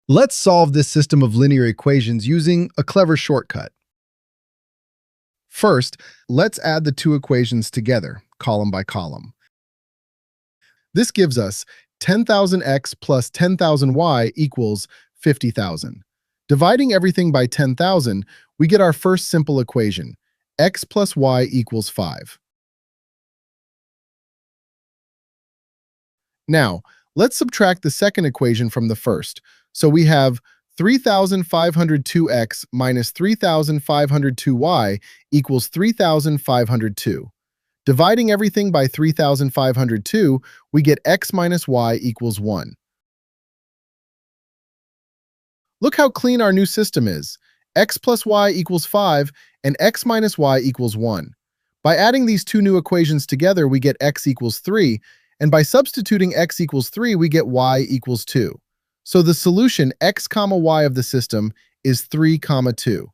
Let's solve this system of linear equations using a clever shortcut. First, let's add the two equations together, column by column. This gives us 10,000x plus 10,000y equals 50,000. Dividing everything by 10,000, we get our first simple equation, x plus y equals 5. Now, let's subtract the second equation from the first. So we have 3,502x minus 3,502y equals 3,502. Dividing everything by 3,502, we get x minus y equals 1. Look how clean our new system is. X plus y equals 5, and x minus y equals 1. By adding these two new equations together, we get x equals 3, and by substituting x equals 3, we get y equals 2. So the solution x comma y of the system is 3 comma 2.